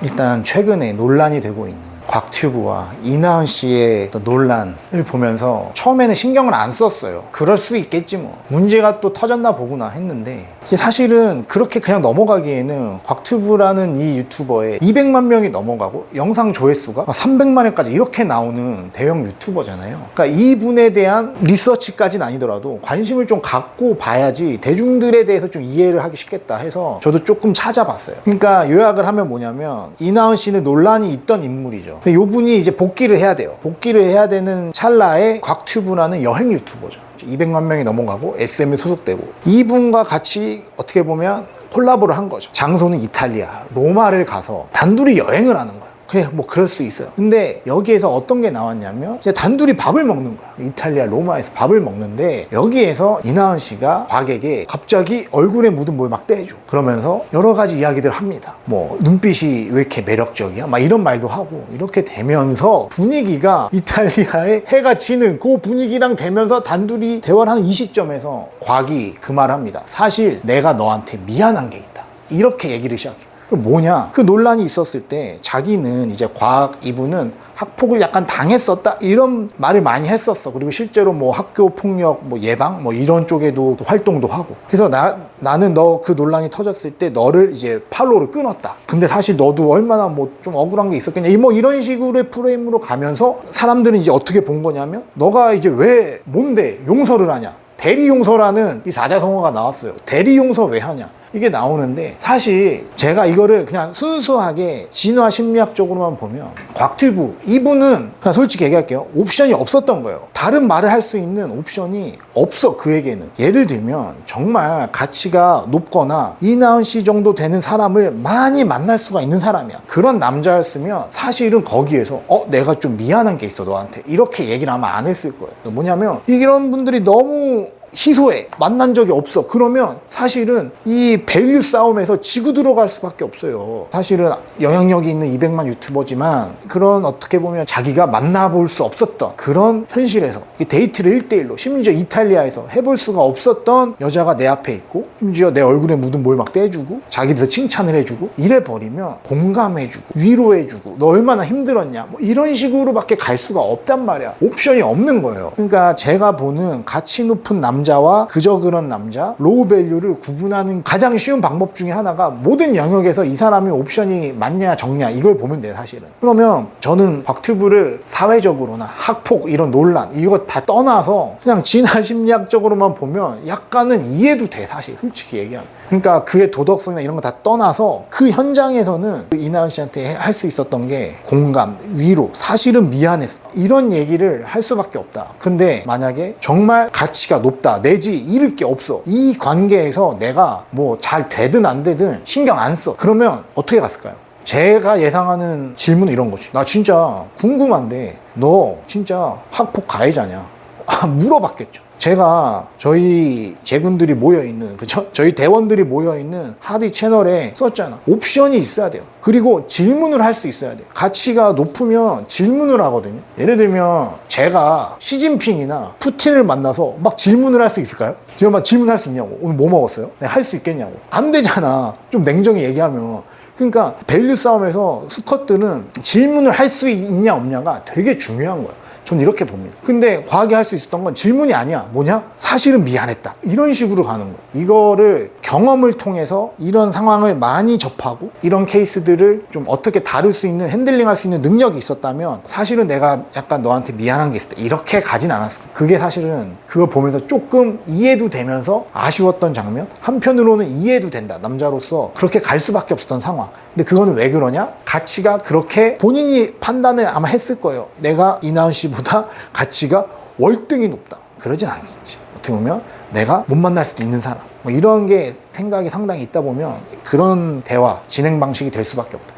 일단 최근에 논란이 되고 있는 곽튜브와 이나은 씨의 논란을 보면서 처음에는 신경을 안 썼어요. 그럴 수 있겠지 뭐, 문제가 또 터졌나 보구나 했는데, 사실은 그렇게 그냥 넘어가기에는 곽튜브라는 이 유튜버에 200만 명이 넘어가고 영상 조회수가 300만 회까지 이렇게 나오는 대형 유튜버잖아요. 그러니까 이분에 대한 리서치까지는 아니더라도 관심을 좀 갖고 봐야지 대중들에 대해서 좀 이해를 하기 쉽겠다 해서 저도 조금 찾아봤어요. 그러니까 요약을 하면 뭐냐면, 이나은 씨는 논란이 있던 인물이죠. 근데 이분이 이제 복귀를 해야 돼요. 복귀를 해야 되는 찰나에 곽튜브라는 여행 유튜버죠. 200만 명이 넘어가고 SM에 소속되고, 이분과 같이 어떻게 보면 콜라보를 한 거죠. 장소는 이탈리아 로마를 가서 단둘이 여행을 하는 거예요. 그래, 뭐 그럴 수 있어요. 근데 여기에서 어떤 게 나왔냐면, 이제 단둘이 밥을 먹는 거야. 이탈리아 로마에서 밥을 먹는데, 여기에서 이나은 씨가 곽에게 갑자기 얼굴에 묻은 뭘 막 떼줘. 그러면서 여러 가지 이야기들을 합니다. 뭐 눈빛이 왜 이렇게 매력적이야? 막 이런 말도 하고, 이렇게 되면서 분위기가 이탈리아에 해가 지는 그 분위기랑 되면서 단둘이 대화를 하는 이 시점에서 곽이 그 말을 합니다. 사실 내가 너한테 미안한 게 있다. 이렇게 얘기를 시작해요. 그 뭐냐, 그 논란이 있었을 때 자기는 이제 이분은 학폭을 약간 당했었다 이런 말을 많이 했었어. 그리고 실제로 뭐 학교 폭력 뭐 예방 뭐 이런 쪽에도 활동도 하고, 그래서 나는 너 그 논란이 터졌을 때 너를 이제 팔로우를 끊었다. 근데 사실 너도 얼마나 뭐 좀 억울한 게 있었겠냐, 뭐 이런 식으로의 프레임으로 가면서 사람들은 이제 어떻게 본 거냐면, 너가 이제 왜 뭔데 용서를 하냐, 대리 용서라는 이 사자성어가 나왔어요. 대리 용서 왜 하냐, 이게 나오는데, 사실 제가 이거를 그냥 순수하게 진화 심리학적으로만 보면, 곽튜브 이분은 그냥 솔직히 얘기할게요. 옵션이 없었던 거예요. 다른 말을 할 수 있는 옵션이 없어, 그에게는. 예를 들면 정말 가치가 높거나 이나은 씨 정도 되는 사람을 많이 만날 수가 있는 사람이야. 그런 남자였으면 사실은 거기에서 내가 좀 미안한 게 있어 너한테, 이렇게 얘기를 아마 안 했을 거예요. 뭐냐면, 이런 분들이 너무 희소해, 만난 적이 없어. 그러면 사실은 이 밸류 싸움에서 지고 들어갈 수밖에 없어요. 사실은 영향력이 있는 200만 유튜버지만, 그런 어떻게 보면 자기가 만나볼 수 없었던 그런 현실에서 데이트를 1대1로, 심지어 이탈리아에서 해볼 수가 없었던 여자가 내 앞에 있고, 심지어 내 얼굴에 묻은 뭘 막 떼주고 자기들 칭찬을 해주고 이래버리면 공감해주고 위로해주고 너 얼마나 힘들었냐, 뭐 이런 식으로밖에 갈 수가 없단 말이야. 옵션이 없는 거예요. 그러니까 제가 보는 가치 높은 남자와 그저 그런 남자, 로우 밸류를 구분하는 가장 쉬운 방법 중에 하나가, 모든 영역에서 이 사람이 옵션이 맞냐 적냐 이걸 보면 돼요 사실은. 그러면 저는 곽튜브를 사회적으로나 학폭 이런 논란 이거 다 떠나서 그냥 진화 심리학적으로만 보면 약간은 이해도 돼, 사실 솔직히 얘기하면. 그러니까 그의 도덕성이나 이런 거 다 떠나서 그 현장에서는 이나은 씨한테 할 수 있었던 게 공감, 위로, 사실은 미안했어, 이런 얘기를 할 수밖에 없다. 근데 만약에 정말 가치가 높다, 내지 잃을 게 없어, 이 관계에서 내가 뭐 잘 되든 안 되든 신경 안 써, 그러면 어떻게 갔을까요? 제가 예상하는 질문은 이런 거지. 나 진짜 궁금한데 너 진짜 학폭 가해자냐? 물어봤겠죠. 제가 저희 제군들이 모여있는, 그쵸? 저희 대원들이 모여있는 하디 채널에 썼잖아. 옵션이 있어야 돼요. 그리고 질문을 할 수 있어야 돼요. 가치가 높으면 질문을 하거든요. 예를 들면 제가 시진핑이나 푸틴을 만나서 막 질문을 할 수 있을까요? 제가 막 질문할 수 있냐고, 오늘 뭐 먹었어요? 네, 할 수 있겠냐고. 안 되잖아, 좀 냉정히 얘기하면. 그러니까 밸류 싸움에서 수컷들은 질문을 할 수 있냐 없냐가 되게 중요한 거야. 전 이렇게 봅니다. 근데 과하게 할 수 있었던 건 질문이 아니야. 뭐냐? 사실은 미안했다. 이런 식으로 가는 거예요. 이거를 경험을 통해서 이런 상황을 많이 접하고 이런 케이스들을 좀 어떻게 다룰 수 있는, 핸들링할 수 있는 능력이 있었다면, 사실은 내가 약간 너한테 미안한 게 있었다, 이렇게 가진 않았을 거예요. 그게 사실은 그걸 보면서 조금 이해도 되면서 아쉬웠던 장면, 한편으로는 이해도 된다, 남자로서 그렇게 갈 수밖에 없었던 상황. 근데 그거는 왜 그러냐? 가치가 그렇게 본인이 판단을 아마 했을 거예요. 내가 이나은 씨보다 가치가 월등히 높다. 그러진 않겠지. 어떻게 보면 내가 못 만날 수도 있는 사람, 뭐 이런 게 생각이 상당히 있다 보면 그런 대화, 진행 방식이 될 수밖에 없다.